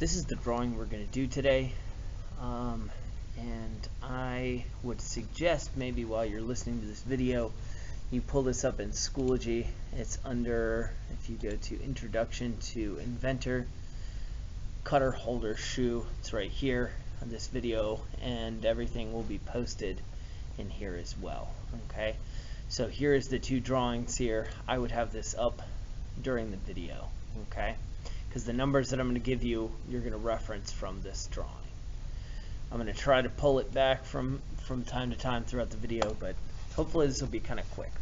this is the drawing we're going to do today, and I would suggest maybe while you're listening to this video you pull this up in Schoology. It's under, if you go to Introduction to Inventor, Cutter Holder Shoe, it's right here on this video, and everything will be posted in here as well. Okay, so here is the two drawings here. I would have this up during the video, okay, because the numbers that I'm going to give you, you're going to reference from this drawing. I'm going to try to pull it back from time to time throughout the video, but hopefully this will be kind of quick.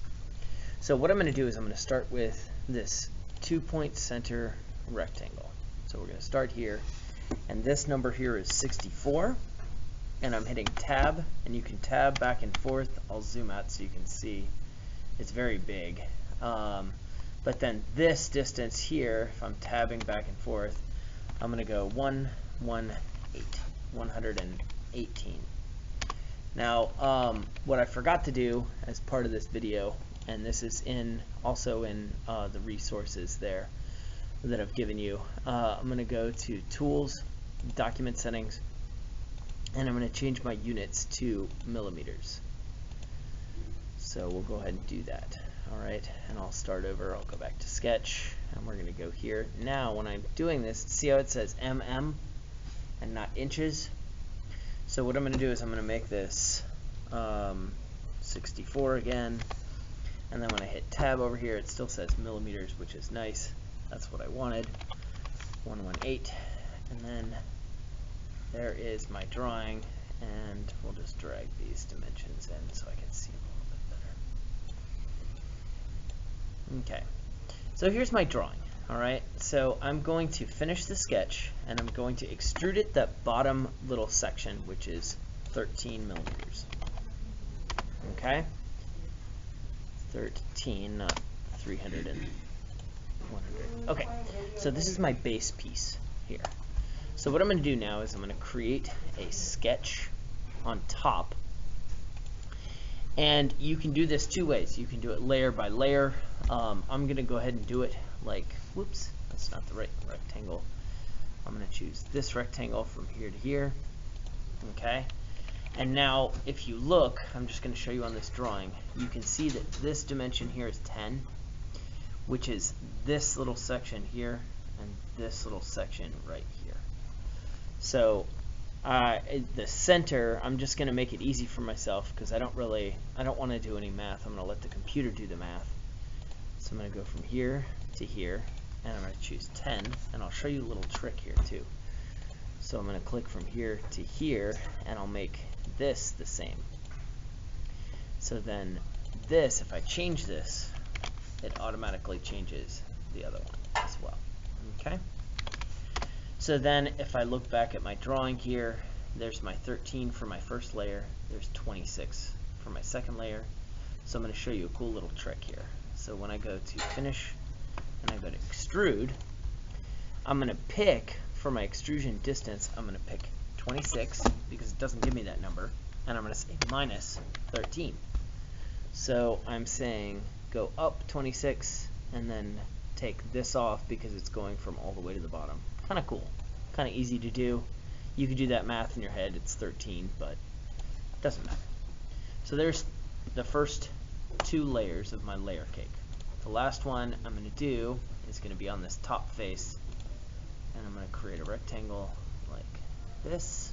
So what I'm going to do is I'm going to start with this 2-point center rectangle. So we're going to start here, and this number here is 64, and I'm hitting tab, and you can tab back and forth. I'll zoom out so you can see it's very big. But then this distance here, if I'm tabbing back and forth, I'm going to go 118. Now, what I forgot to do as part of this video, and this is also in the resources there that I've given you, I'm going to go to Tools, Document Settings, and I'm going to change my units to millimeters. So we'll go ahead and do that. Alright, and I'll start over. I'll go back to Sketch, and we're going to go here. Now when I'm doing this, see how it says mm and not inches? So what I'm going to do is I'm going to make this 64 again, and then when I hit tab over here, it still says millimeters, which is nice. That's what I wanted. 118, and then there is my drawing, and we'll just drag these dimensions in so I can see them a little bit better. Okay, so here's my drawing. Alright, so I'm going to finish the sketch, and I'm going to extrude it, that bottom little section, which is 13 millimeters. Okay? 13, not 300 and 100. Okay, so this is my base piece here. So what I'm going to do now is I'm going to create a sketch on top. And you can do this two ways. You can do it layer by layer. I'm going to go ahead and do it like, whoops, that's not the right rectangle. I'm going to choose this rectangle from here to here. Okay. And now if you look, I'm just going to show you on this drawing, you can see that this dimension here is 10, which is this little section here and this little section right here. So the center, I'm just going to make it easy for myself because I don't want to do any math. I'm going to let the computer do the math. So I'm going to go from here to here, and I'm going to choose 10, and I'll show you a little trick here too. So I'm going to click from here to here, and I'll make this the same. So then this, if I change this, it automatically changes the other one as well. Okay? So then if I look back at my drawing here, there's my 13 for my first layer, there's 26 for my second layer. So I'm going to show you a cool little trick here. So when I go to Finish and I go to Extrude, I'm going to pick, for my extrusion distance, I'm going to pick 26 because it doesn't give me that number, and I'm going to say minus 13. So I'm saying go up 26 and then take this off because it's going from all the way to the bottom. Kind of cool, kind of easy to do. You could do that math in your head. It's 13, but it doesn't matter. So there's the first two layers of my layer cake. The last one I'm going to do is going to be on this top face, and I'm going to create a rectangle like this.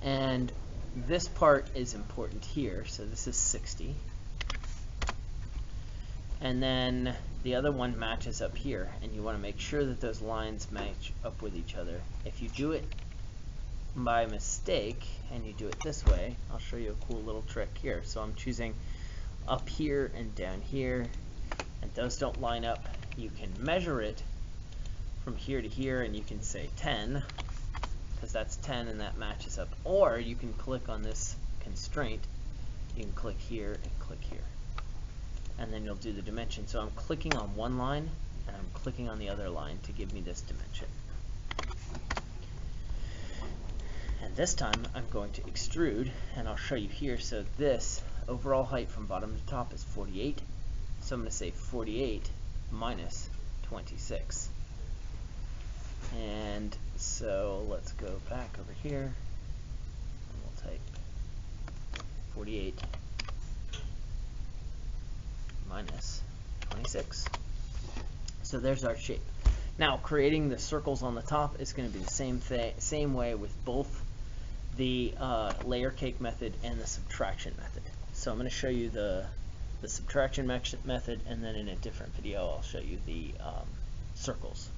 And this part is important here, so this is 60. And then the other one matches up here, and you want to make sure that those lines match up with each other. If you do it by mistake and you do it this way, I'll show you a cool little trick here. So I'm choosing up here and down here, and those don't line up. You can measure it from here to here, and you can say 10 because that's 10 and that matches up, or you can click on this constraint. You can click here and click here, and then you'll do the dimension. So I'm clicking on one line and I'm clicking on the other line to give me this dimension. And this time I'm going to extrude, and I'll show you here. So this overall height from bottom to top is 48. So I'm going to say 48 minus 26. And so let's go back over here, and we'll type 48 minus 26. So there's our shape. Now creating the circles on the top is going to be the same way with both the layer cake method and the subtraction method. So I'm going to show you the subtraction method, and then in a different video I'll show you the circles.